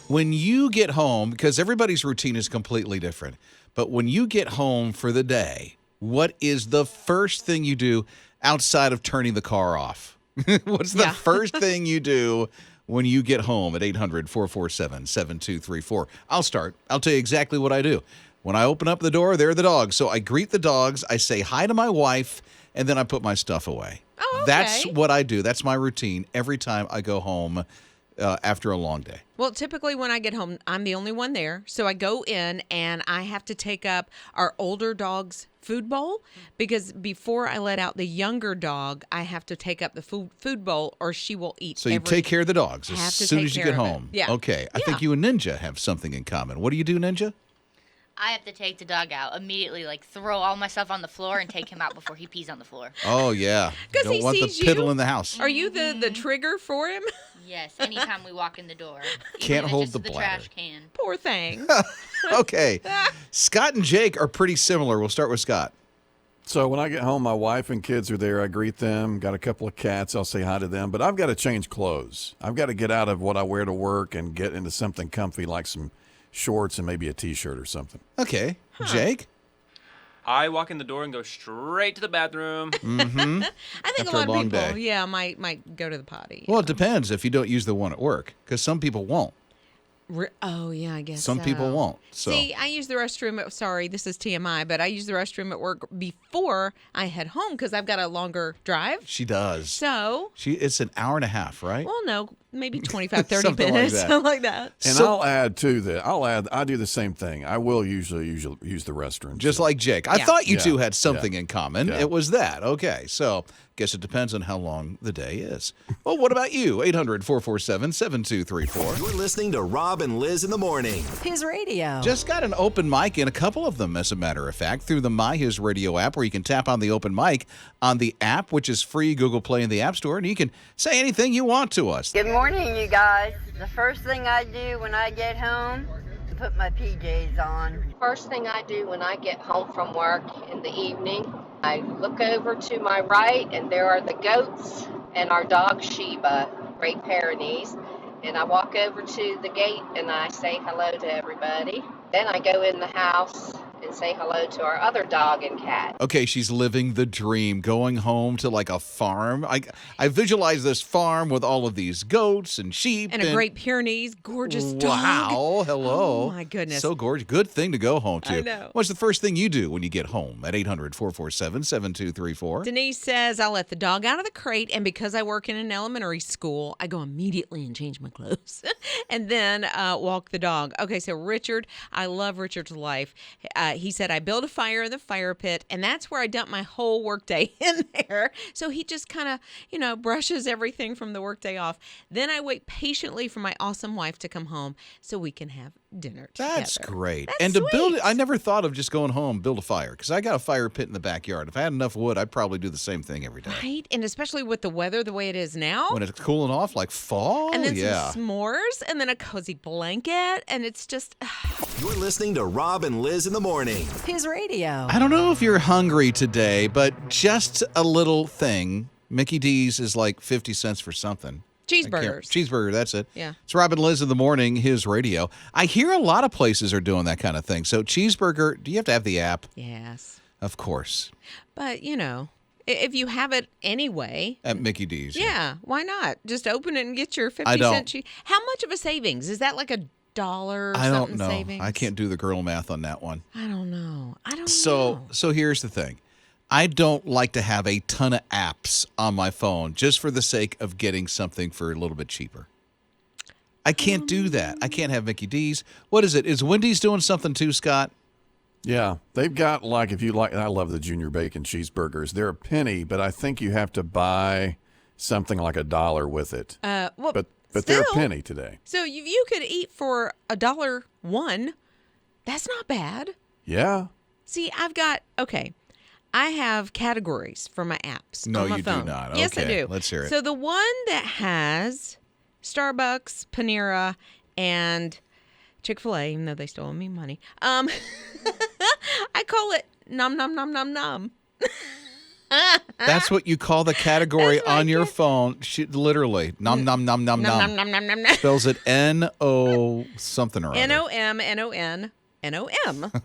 When you get home, because everybody's routine is completely different, but when you get home for the day, what is the first thing you do outside of turning the car off? What's the first thing you do when you get home at 800-447-7234? I'll start. I'll tell you exactly what I do. When I open up the door, there are the dogs. So I greet the dogs, I say hi to my wife, and then I put my stuff away. Oh, okay. That's what I do. That's my routine every time I go home after a long day. Well, typically when I get home, I'm the only one there. So I go in and I have to take up our older dog's food bowl because before I let out the younger dog, I have to take up the food bowl or she will eat. So you take care of the dogs as soon as you get home. Yeah. Okay. I think you and Ninja have something in common. What do you do, Ninja? I have to take the dog out immediately, like throw all my stuff on the floor and take him out before he pees on the floor. Oh, yeah. Because he Don't want the sees piddle you. in the house. Are you the trigger for him? Yes, anytime we walk in the door. Can't Even hold just the the bladder. trash can. Poor thing. Okay. Scott and Jake are pretty similar. We'll start with Scott. So when I get home, my wife and kids are there. I greet them. Got a couple of cats. I'll say hi to them. But I've got to change clothes. I've got to get out of what I wear to work and get into something comfy like some shorts and maybe a T-shirt or something. Okay. Jake? I walk in the door and go straight to the bathroom. Mm-hmm. I think After a lot a long of people, day. might go to the potty. Well, it depends if you don't use the one at work, because some people won't. Oh, yeah, I guess Some people won't. So. See, I use the restroom. Sorry, this is TMI, but I use the restroom at work before I head home because I've got a longer drive. She does. So. It's an hour and a half, right? Well, no, maybe 25, 30 Something like minutes, that. something like that. And I'll add to that. I do the same thing. I will usually use the restroom. Just like Jake. I thought you Yeah. two had something in common. Yeah. It was that. Okay. So guess it depends on how long the day is. Well, what about you? 800-447-7234. You're listening to Rob and Liz in the morning. His radio. Just got an open mic in, a couple of them, as a matter of fact, through the My HISRadio app, where you can tap on the open mic on the app, which is free, Google Play and the App Store, and you can say anything you want to us. Good morning, you guys. The first thing I do when I get home is put my PJs on. First thing I do when I get home from work in the evening, I look over to my right and there are the goats and our dog Sheba, Great Pyrenees. And I walk over to the gate and I say hello to everybody. Then I go in the house and say hello to our other dog and cat. Okay, she's living the dream, going home to like a farm. I visualize this farm with all of these goats and sheep. And a Great Pyrenees, gorgeous dog. Wow, hello. Oh, my goodness. So gorgeous. Good thing to go home to. I know. What's the first thing you do when you get home at 800-447-7234? Denise says, I'll let the dog out of the crate, and because I work in an elementary school, I go immediately and change my clothes and then walk the dog. Okay, so Richard, I love Richard's life. He said, I build a fire in the fire pit, and that's where I dump my whole workday in there. So he just kind of, brushes everything from the workday off. Then I wait patiently for my awesome wife to come home so we can have dinner together. That's great. That's and to build sweet. it, I never thought of just going home, build a fire, because I got a fire pit in the backyard. If I had enough wood, I'd probably do the same thing every day. Right? And especially with the weather the way it is now. When it's cooling off, like fall, and then yeah. some s'mores, and then a cozy blanket, and it's just... You're listening to Rob and Liz in the morning. His radio. I don't know if you're hungry today, but just a little thing. Mickey D's is like 50 cents for something. Cheeseburgers. Cheeseburger, that's it. Yeah. It's Rob and Liz in the morning, his radio. I hear a lot of places are doing that kind of thing. So cheeseburger, do you have to have the app? Yes. Of course. But, if you have it anyway. At Mickey D's. Yeah, why not? Just open it and get your 50 I don't. cent cheese. How much of a savings? Is that like $1 or I don't something know. savings? I can't do the girl math on that one. I don't know. So here's the thing. I don't like to have a ton of apps on my phone just for the sake of getting something for a little bit cheaper. I can't do that. I can't have Mickey D's. What is it? Is Wendy's doing something too, Scott? Yeah, they've got if you like, I love the junior bacon cheeseburgers. They're a penny, but I think you have to buy something like $1 with it. But they're a penny today. So you could eat for $1. That's not bad. Yeah. See, I have categories for my apps No, on my you phone. do not. Yes, I Okay, do. let's hear it. So the one that has Starbucks, Panera, and Chick-fil-A, even though they stole me money, I call it Nom Nom Nom Nom Nom. That's what you call the category That's what on I your get. phone. Literally, nom nom nom nom nom. Nom, nom, nom, nom, nom. Spells it N-O something or other. N-O-M-N-O-N-N-O-M.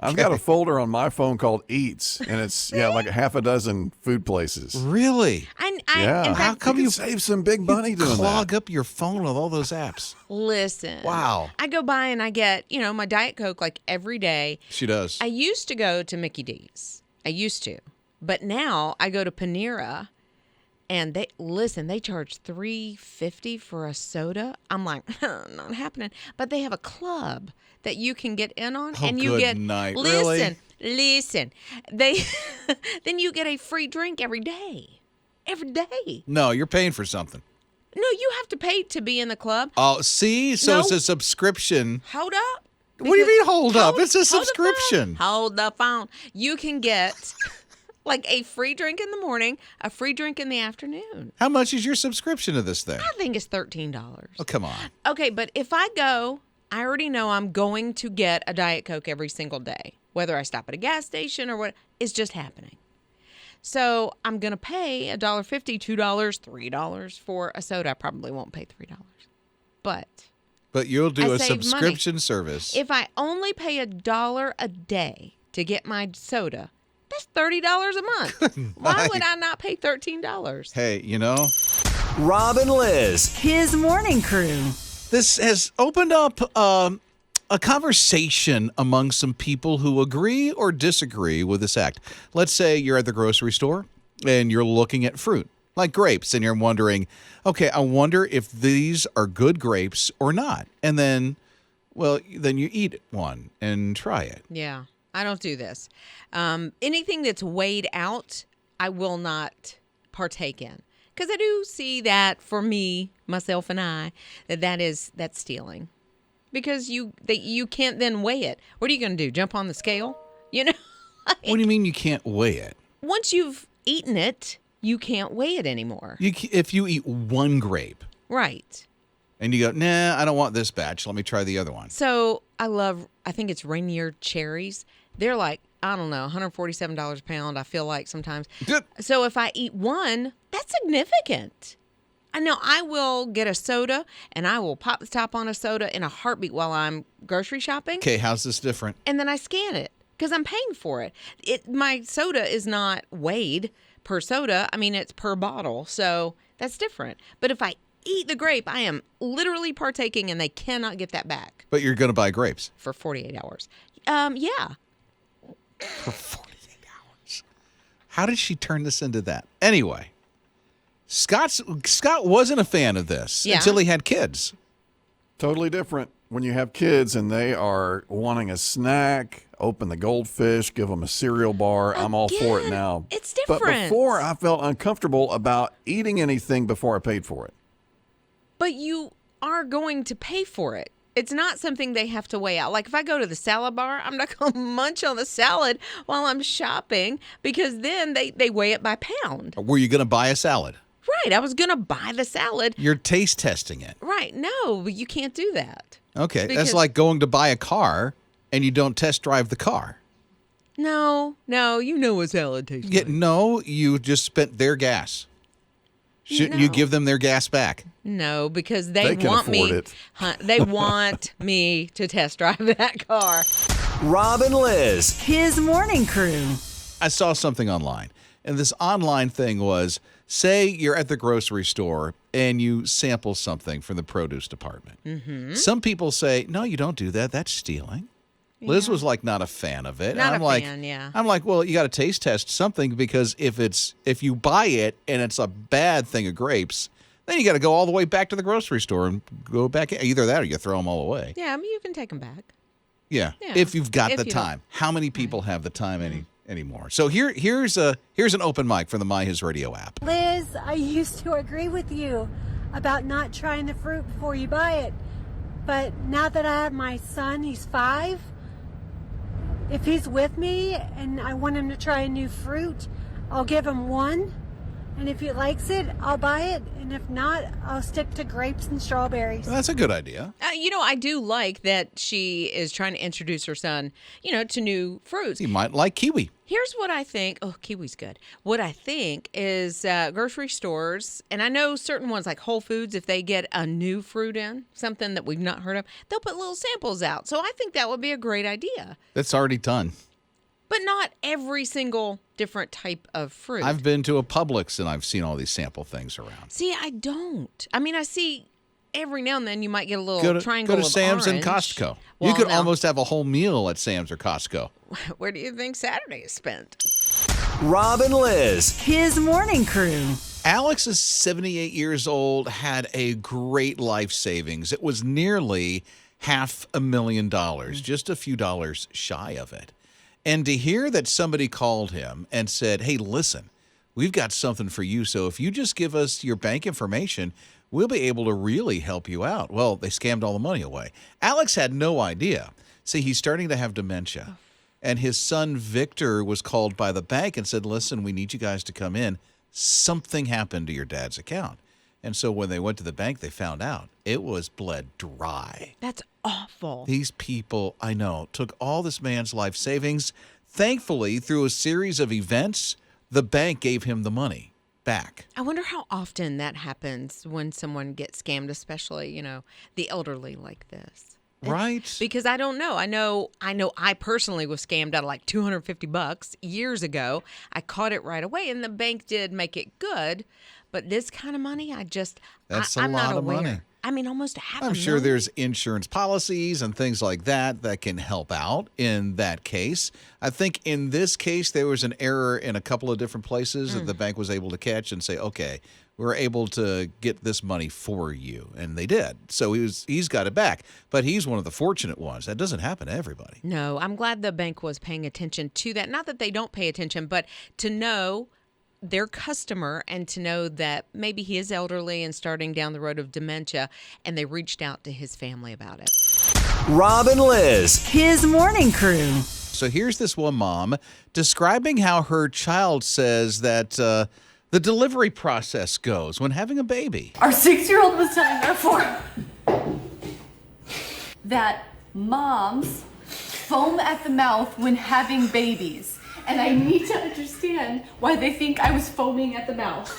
I've got a folder on my phone called Eats, and it's like a half a dozen food places. Really? Yeah. In How fact, come you you can save some big money doing clog that? up your phone with all those apps? listen. Wow. I go by and I get, my Diet Coke like every day. She does. I used to go to Mickey D's. I used to. But now I go to Panera and they charge $3.50 for a soda. I'm like, not happening. But they have a club that you can get in on Oh, and you good get night. listen. Really? They then you get a free drink every day. Every day. No, you're paying for something. No, you have to pay to be in the club. Oh, see? So No. it's a subscription. Hold up. What do you mean hold up? Hold- It's a hold the phone. subscription. Hold the phone. You can get like a free drink in the morning, a free drink in the afternoon. How much is your subscription to this thing? I think it's $13. Oh, come on. Okay, but if I go, I already know I'm going to get a Diet Coke every single day. Whether I stop at a gas station or what, it's just happening. So I'm going to pay $1.50, $2, $3 for a soda. I probably won't pay $3. But You'll do I a save money. subscription service. if I only pay $1 a day to get my soda, that's $30 a month. Why would I not pay $13? Hey, Rob and Liz. His morning crew. this has opened up a conversation among some people who agree or disagree with this act. Let's say you're at the grocery store and you're looking at fruit, like grapes, and you're wondering, okay, I wonder if these are good grapes or not. And then you eat one and try it. Yeah, I don't do this. Anything that's weighed out, I will not partake in. Because I do see that for me, myself and I, that's stealing. Because you can't then weigh it. What are you going to do? Jump on the scale? What do you mean you can't weigh it? Once you've eaten it, you can't weigh it anymore. If you eat one grape Right. and you go, nah, I don't want this batch. Let me try the other one. So I think it's Rainier cherries. They're like, I don't know, $147 a pound, I feel like sometimes. Good. So if I eat one, that's significant. I know I will get a soda and I will pop the top on a soda in a heartbeat while I'm grocery shopping. Okay, how's this different? And then I scan it because I'm paying for it. My soda is not weighed per soda. I mean, it's per bottle. So that's different. But if I eat the grape, I am literally partaking and they cannot get that back But you're going to buy grapes. for 48 hours. Yeah. For 48 hours. How did she turn this into that? Anyway, Scott wasn't a fan of this Yeah. until he had kids. Totally different when you have kids and they are wanting a snack. Open the goldfish, give them a cereal bar. I'm all for it Again, now. it's But different. before, I felt uncomfortable about eating anything before I paid for it. But you are going to pay for it. It's not something they have to weigh out. Like if I go to the salad bar, I'm not going to munch on the salad while I'm shopping because then they weigh it by pound. Were you going to buy a salad? Right. I was going to buy the salad. You're taste testing it. Right. No, but you can't do that. Okay, Because- that's like going to buy a car and you don't test drive the car. No, you know what salad tastes like. No, you just spent their gas. Shouldn't you No. give them their gas back? No, because they They can want me. afford it. They want me to test drive that car. Rob and Liz. His morning crew. I saw something online, and this online thing was, say you're at the grocery store and you sample something from the produce department. Mm-hmm. Some people say, no, you don't do that. That's stealing. Liz was like not a fan of it. Not and I'm a like, fan, yeah. I'm like, well, you got to taste test something because if you buy it and it's a bad thing of grapes, then you got to go all the way back to the grocery store and go back in. Either that or you throw them all away. Yeah, I mean, you can take them back. Yeah, Yeah, if you've got if the you don't. time. How many people have the time anymore? So here's an open mic from the My HISRadio app. Liz, I used to agree with you about not trying the fruit before you buy it. But now that I have my son, he's 5, if he's with me and I want him to try a new fruit, I'll give him one. And if he likes it, I'll buy it. And if not, I'll stick to grapes and strawberries. That's a good idea. I do like that she is trying to introduce her son, to new fruits. He might like kiwi. Here's what I think. Oh, kiwi's good. What I think is grocery stores, and I know certain ones like Whole Foods, if they get a new fruit in, something that we've not heard of, they'll put little samples out. So I think that would be a great idea. That's already done. But not every single different type of fruit. I've been to a Publix and I've seen all these sample things around. See, I don't. I mean, I see every now and then you might get a little triangle Go to of Sam's orange. and Costco. Well, you could now, almost have a whole meal at Sam's or Costco. Where do you think Saturday is spent? Rob and Lizz. His morning crew. Alex is 78 years old, had a great life savings. It was nearly $500,000, just a few dollars shy of it. And to hear that somebody called him and said, hey, listen, we've got something for you. So if you just give us your bank information, we'll be able to really help you out. Well, they scammed all the money away. Alex had no idea. See, he's starting to have dementia. And his son, Victor, was called by the bank and said, listen, we need you guys to come in. Something happened to your dad's account. And so when they went to the bank, they found out it was bled dry. That's awful. These people, I know, took all this man's life savings. Thankfully, through a series of events, the bank gave him the money back. I wonder how often that happens when someone gets scammed, especially, the elderly like this. Right? Because I don't know. I know I personally was scammed out of like $250 years ago. I caught it right away and the bank did make it good. But this kind of money, That's I'm a lot not of aware. money. I mean, almost half. I'm sure there's insurance policies and things like that can help out in that case. I think in this case, there was an error in a couple of different places that the bank was able to catch and say, okay, we're able to get this money for you. And they did. So he's got it back. But he's one of the fortunate ones. That doesn't happen to everybody. No, I'm glad the bank was paying attention to that. Not that they don't pay attention, but to know their customer and to know that maybe he is elderly and starting down the road of dementia, and they reached out to his family about it. Rob and Lizz. His morning crew. So here's this one mom describing how her child says that the delivery process goes when having a baby. Our 6-year-old was telling her that moms foam at the mouth when having babies. And I need to understand why they think I was foaming at the mouth.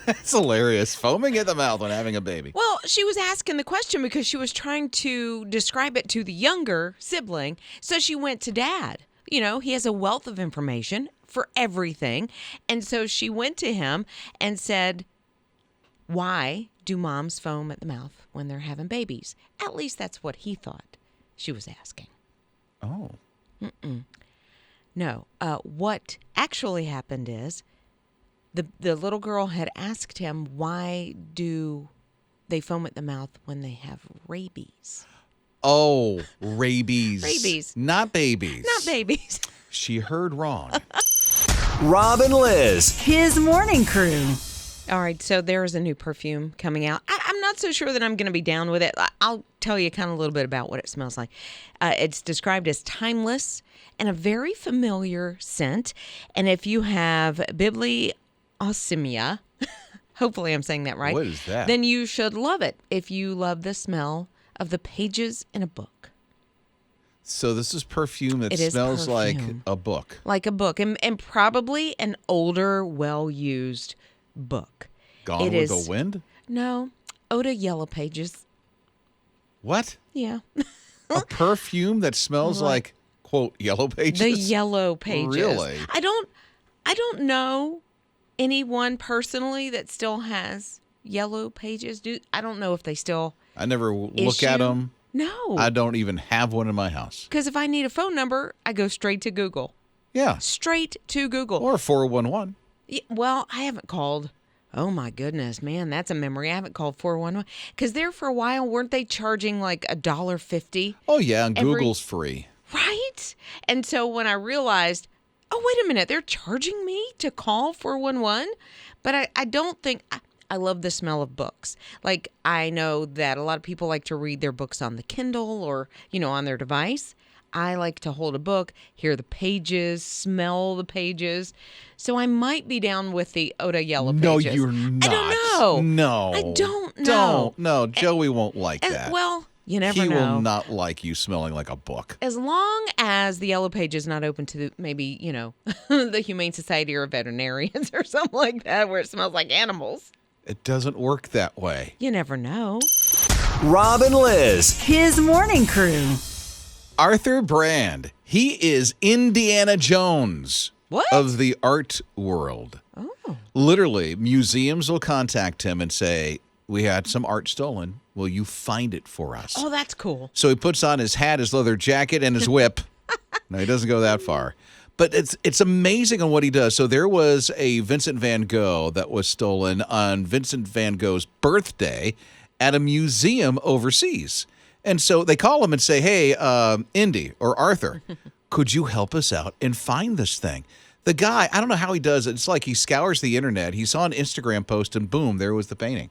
That's hilarious. Foaming at the mouth when having a baby. Well, she was asking the question because she was trying to describe it to the younger sibling. So she went to dad. He has a wealth of information for everything. And so she went to him and said, why do moms foam at the mouth when they're having babies? At least that's what he thought she was asking. Oh. No. What actually happened is the little girl had asked him, why do they foam at the mouth when they have rabies? Oh, rabies. Rabies. Not babies. Not babies. She heard wrong. Rob and Lizz. His morning crew. All right, so there is a new perfume coming out. I'm not so sure that I'm going to be down with it. I'll tell you kind of a little bit about what it smells like. It's described as timeless and a very familiar scent. And if you have bibliosemia, hopefully I'm saying that right. What is that? Then you should love it if you love the smell of the pages in a book. So this is perfume that It is smells like perfume. a book. Like a book, and probably an older, well-used book. Gone It with is- the wind? No, Oda Yellow Pages. What? Yeah. A perfume that smells like, quote, yellow pages? The Yellow Pages. Really? I don't know anyone personally that still has Yellow Pages. I don't know if they still I never look issue. at them. No. I don't even have one in my house. Because if I need a phone number, I go straight to Google. Yeah. Straight to Google. Or 411. Yeah, well, I haven't called. Oh my goodness, man, that's a memory. I haven't called 411 because there for a while weren't they charging like $1.50? Oh, yeah, and Google's free. Right? And so when I realized, oh, wait a minute, they're charging me to call 411? But I don't think, I love the smell of books. Like, I know that a lot of people like to read their books on the Kindle or, on their device. I like to hold a book, hear the pages, smell the pages. So I might be down with the Oda Yellow Pages. No, you're not. I don't know. No. I don't know. No, Joey won't like that. Well, you never he know. will not like you smelling like a book. As long as the Yellow Page is not open to maybe, the Humane Society or veterinarians or something like that where it smells like animals. It doesn't work that way. You never know. Rob and Lizz. His morning crew. Arthur Brand. He is Indiana Jones of the art world. Oh. Literally, museums will contact him and say, we had some art stolen. Will you find it for us? Oh, that's cool. So he puts on his hat, his leather jacket, and his whip. No, he doesn't go that far. But it's amazing on what he does. So there was a Vincent van Gogh that was stolen on Vincent van Gogh's birthday at a museum overseas. And so they call him and say, hey, Indy or Arthur, could you help us out and find this thing? The guy, I don't know how he does it. It's like he scours the internet. He saw an Instagram post and boom, there was the painting.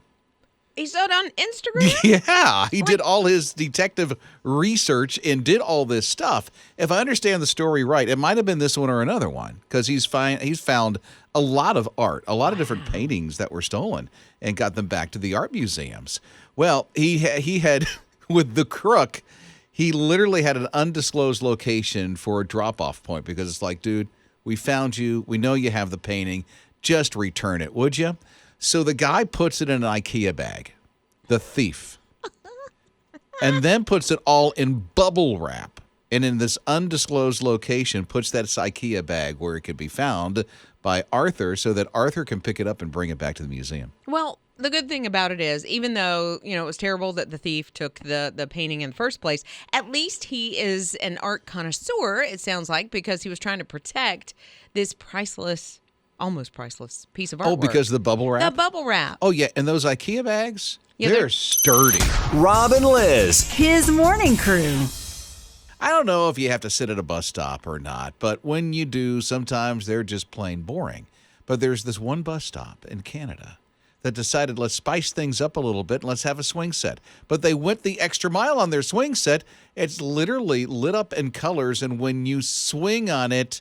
He saw it on Instagram? Yeah, he did all his detective research and did all this stuff. If I understand the story right, it might have been this one or another one because he's found a lot of art, a lot of different paintings that were stolen and got them back to the art museums. Well, he had with the crook, he literally had an undisclosed location for a drop-off point because it's like, dude, we found you. We know you have the painting. Just return it, would you? So the guy puts it in an IKEA bag, the thief, and then puts it all in bubble wrap and in this undisclosed location puts that IKEA bag where it could be found by Arthur so that Arthur can pick it up and bring it back to the museum. Well, the good thing about it is, even though, it was terrible that the thief took the painting in the first place, at least he is an art connoisseur, it sounds like, because he was trying to protect this almost priceless piece of artwork. Oh, because of the bubble wrap? The bubble wrap. Oh, yeah. And those IKEA bags, Yeah, they're sturdy. Rob and Lizz. His morning crew. I don't know if you have to sit at a bus stop or not, but when you do, sometimes they're just plain boring. But there's this one bus stop in Canada that decided, let's spice things up a little bit and let's have a swing set. But they went the extra mile on their swing set. It's literally lit up in colors, and when you swing on it,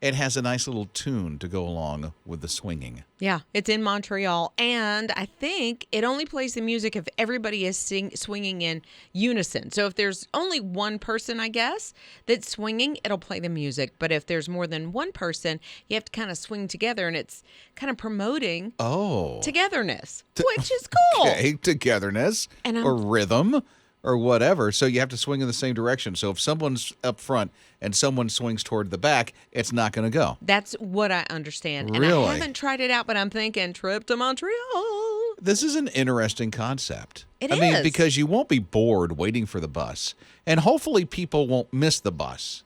it has a nice little tune to go along with the swinging. Yeah, it's in Montreal, and I think it only plays the music if everybody is swinging in unison. So if there's only one person, I guess, that's swinging, it'll play the music. But if there's more than one person, you have to kind of swing together, and it's kind of promoting togetherness, which is cool. Okay, togetherness or rhythm or whatever. So you have to swing in the same direction. So if someone's up front and someone swings toward the back, it's not going to go. That's what I understand. Really? And I haven't tried it out, but I'm thinking trip to Montreal. This is an interesting concept. It I mean, is. because you won't be bored waiting for the bus. And hopefully people won't miss the bus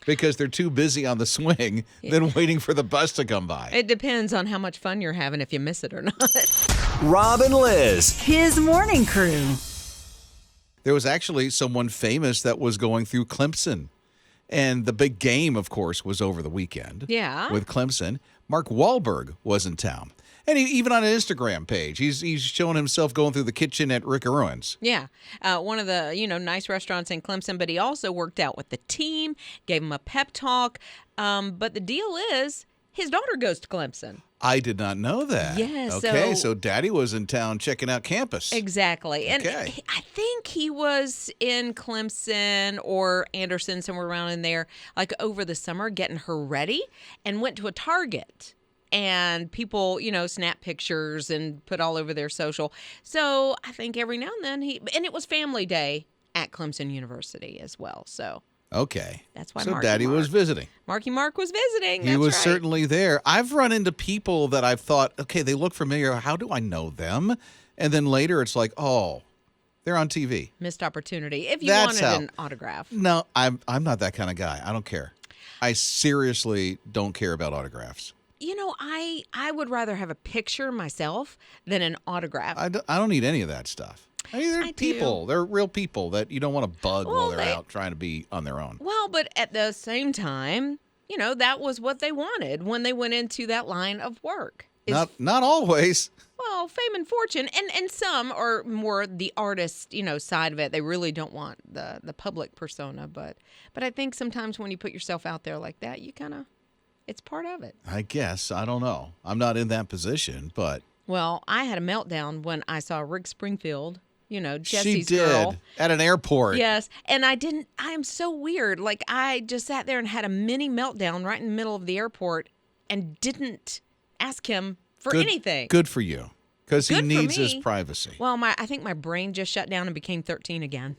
because they're too busy on the swing than waiting for the bus to come by. It depends on how much fun you're having if you miss it or not. Rob and Lizz. His morning crew. There was actually someone famous that was going through Clemson. And the big game, of course, was over the weekend. Yeah. With Clemson. Mark Wahlberg was in town. And even on an Instagram page, he's showing himself going through the kitchen at Rick Ruins. Yeah. One of the, nice restaurants in Clemson, but he also worked out with the team, gave him a pep talk. But the deal is, his daughter goes to Clemson. I did not know that. Yeah, Okay, so Daddy was in town checking out campus. Exactly. And Okay. I think he was in Clemson or Anderson, somewhere around in there, like over the summer, getting her ready, and went to a Target. And people, snap pictures and put all over their social. So I think every now and then and it was family day at Clemson University as well. So Okay. that's why So Marky Daddy was visiting. Marky Mark was visiting. He That's was right. certainly there. I've run into people that I've thought, okay, they look familiar. How do I know them? And then later it's like, oh, they're on TV. Missed opportunity. If you That's wanted how- an autograph. No, I'm not that kind of guy. I don't care. I seriously don't care about autographs. I would rather have a picture myself than an autograph. I don't need any of that stuff. I mean, they're I do. people. They're real people that you don't want to bug while Well, they're out trying to be on their own. Well, but at the same time, that was what they wanted when they went into that line of work. Not always. Well, fame and fortune, and some are more the artist, side of it. They really don't want the public persona, but I think sometimes when you put yourself out there like that, you kind of, it's part of it. I guess. I don't know. I'm not in that position, but. Well, I had a meltdown when I saw Rick Springfield, Jesse's she did girl. at an airport. Yes, and I am so weird. Like, I just sat there and had a mini meltdown right in the middle of the airport and didn't ask him for anything. Good for you, because he Good for needs his me. privacy. Well, I think my brain just shut down and became 13 again.